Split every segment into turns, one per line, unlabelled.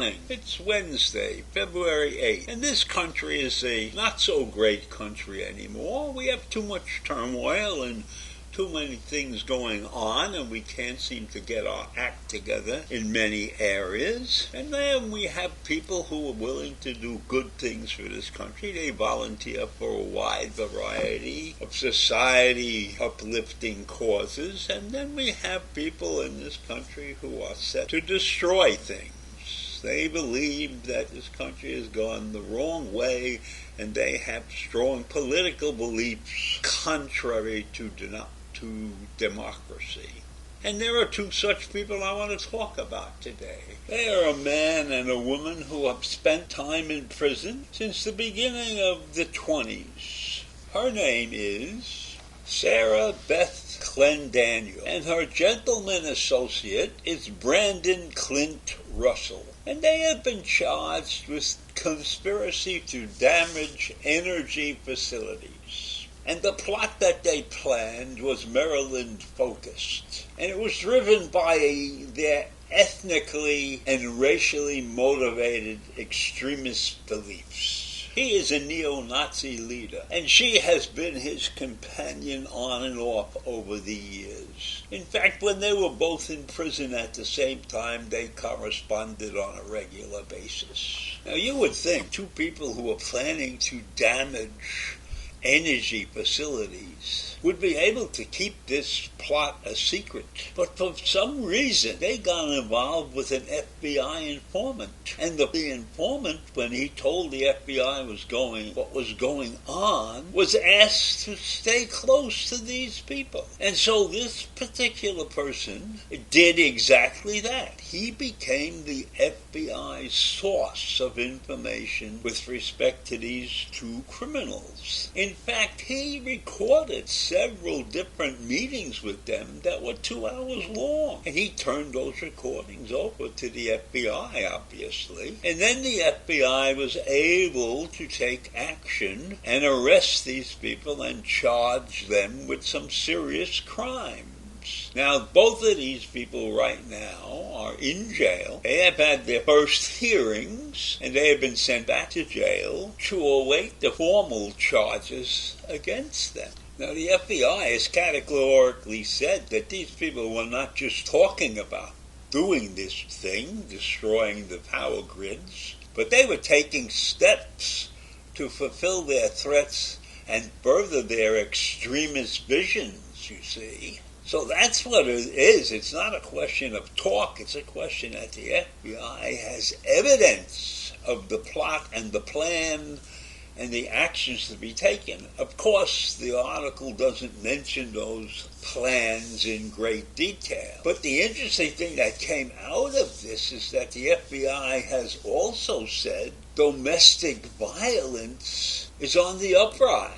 morning. It's Wednesday, February 8th, and this country is a not-so-great country anymore. We have too much turmoil and too many things going on, and we can't seem to get our act together in many areas. And then we have people who are willing to do good things for this country. They volunteer for a wide variety of society uplifting causes. And then we have people in this country who are set to destroy things. They believe that this country has gone the wrong way, and they have strong political beliefs contrary to democracy. And there are two such people I want to talk about today. They are a man and a woman who have spent time in prison since the beginning of the 20s. Her name is Sarah Beth Clendaniel, and her gentleman associate is Brandon Clint Russell. And they have been charged with conspiracy to damage energy facilities. And the plot that they planned was Maryland-focused. And it was driven by their ethnically and racially motivated extremist beliefs. He is a neo-Nazi leader, and she has been his companion on and off over the years. In fact, when they were both in prison at the same time, they corresponded on a regular basis. Now, you would think two people who are planning to damage energy facilities would be able to keep this plot a secret. But for some reason, they got involved with an FBI informant. And the informant, when he told the FBI what was going on, was asked to stay close to these people. And so this particular person did exactly that. He became the FBI's source of information with respect to these two criminals. In fact, he recorded several different meetings with them that were 2 hours long. And he turned those recordings over to the FBI, obviously. And then the FBI was able to take action and arrest these people and charge them with some serious crimes. Now, both of these people right now are in jail. They have had their first hearings, and they have been sent back to jail to await the formal charges against them. Now, the FBI has categorically said that these people were not just talking about doing this thing, destroying the power grids, but they were taking steps to fulfill their threats and further their extremist visions, you see. So that's what it is. It's not a question of talk. It's a question that the FBI has evidence of the plot and the plan and the actions to be taken. Of course, the article doesn't mention those plans in great detail. But the interesting thing that came out of this is that the FBI has also said domestic violence is on the uprise.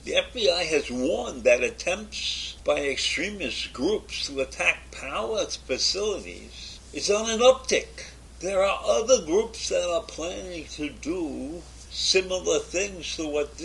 The FBI has warned that attempts by extremist groups to attack power facilities is on an uptick. There are other groups that are planning to do similar things to what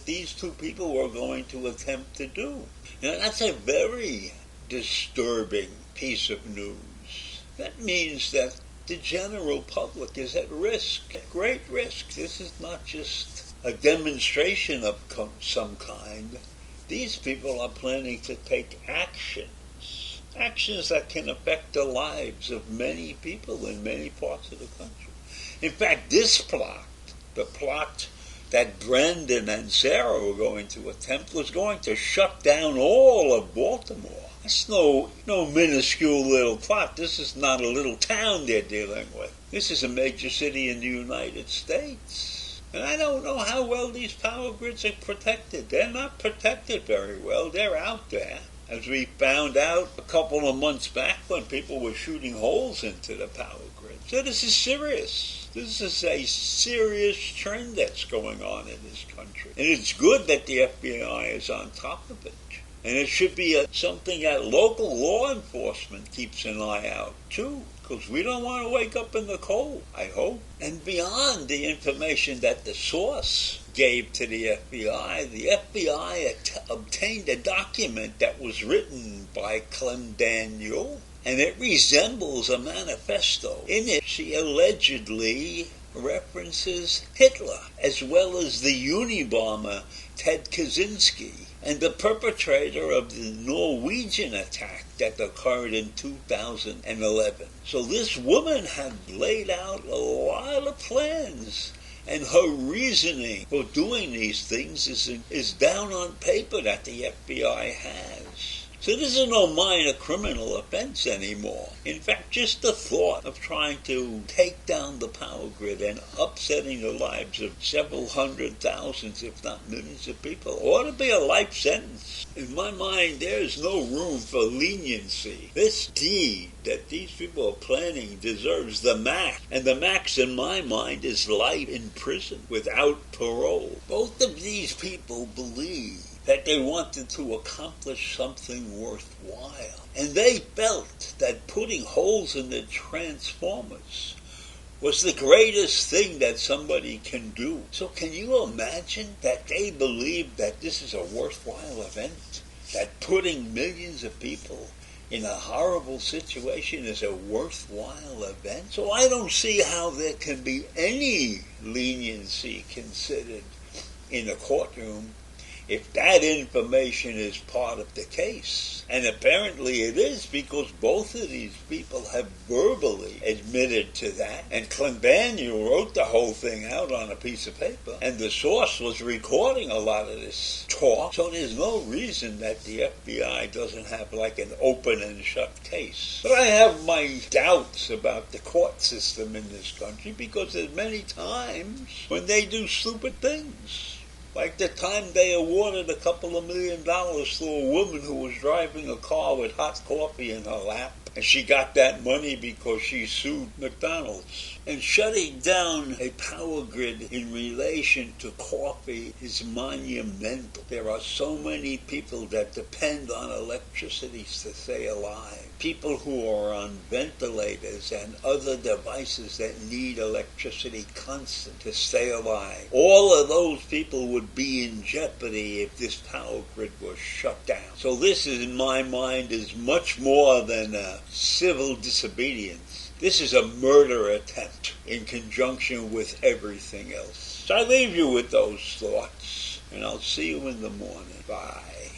these two people were going to attempt to do. Now, that's a very disturbing piece of news. That means that the general public is at risk, at great risk. This is not just a demonstration of some kind. These people are planning to take actions that can affect the lives of many people in many parts of the country. In fact, this plot, the plot that Brandon and Sarah were going to attempt, was going to shut down all of Baltimore. It's no minuscule little plot. This is not a little town they're dealing with. This is a major city in the United States. And I don't know how well these power grids are protected. They're not protected very well. They're out there. As we found out a couple of months back when people were shooting holes into the power grid. So this is serious. This is a serious trend that's going on in this country. And it's good that the FBI is on top of it. And it should be something that local law enforcement keeps an eye out, too. Because we don't want to wake up in the cold, I hope. And beyond the information that the source gave to the FBI obtained a document that was written by Clendaniel and it resembles a manifesto. In it, she allegedly references Hitler, as well as the Unabomber Ted Kaczynski, and the perpetrator of the Norwegian attack that occurred in 2011. So this woman had laid out a lot of plans, and her reasoning for doing these things is down on paper that the FBI has. So this is no minor criminal offense anymore. In fact, just the thought of trying to take down the power grid and upsetting the lives of several hundred thousands, if not millions of people, ought to be a life sentence. In my mind, there is no room for leniency. This deed that these people are planning deserves the max. And the max, in my mind, is life in prison without parole. Both of these people believe that they wanted to accomplish something worthwhile. And they felt that putting holes in the transformers was the greatest thing that somebody can do. So can you imagine that they believe that this is a worthwhile event? That putting millions of people in a horrible situation is a worthwhile event? So I don't see how there can be any leniency considered in a courtroom if that information is part of the case. And apparently it is, because both of these people have verbally admitted to that. And Clint Daniel wrote the whole thing out on a piece of paper, and the source was recording a lot of this talk. So there's no reason that the FBI doesn't have like an open and shut case. But I have my doubts about the court system in this country, because there's many times when they do stupid things. Like the time they awarded a couple of $1 million to a woman who was driving a car with hot coffee in her lap. And she got that money because she sued McDonald's. And shutting down a power grid in relation to coffee is monumental. There are so many people that depend on electricity to stay alive. People who are on ventilators and other devices that need electricity constant to stay alive. All of those people would be in jeopardy if this power grid was shut down. So this, in my mind, is much more than a civil disobedience. This is a murder attempt in conjunction with everything else. So I leave you with those thoughts, and I'll see you in the morning. Bye.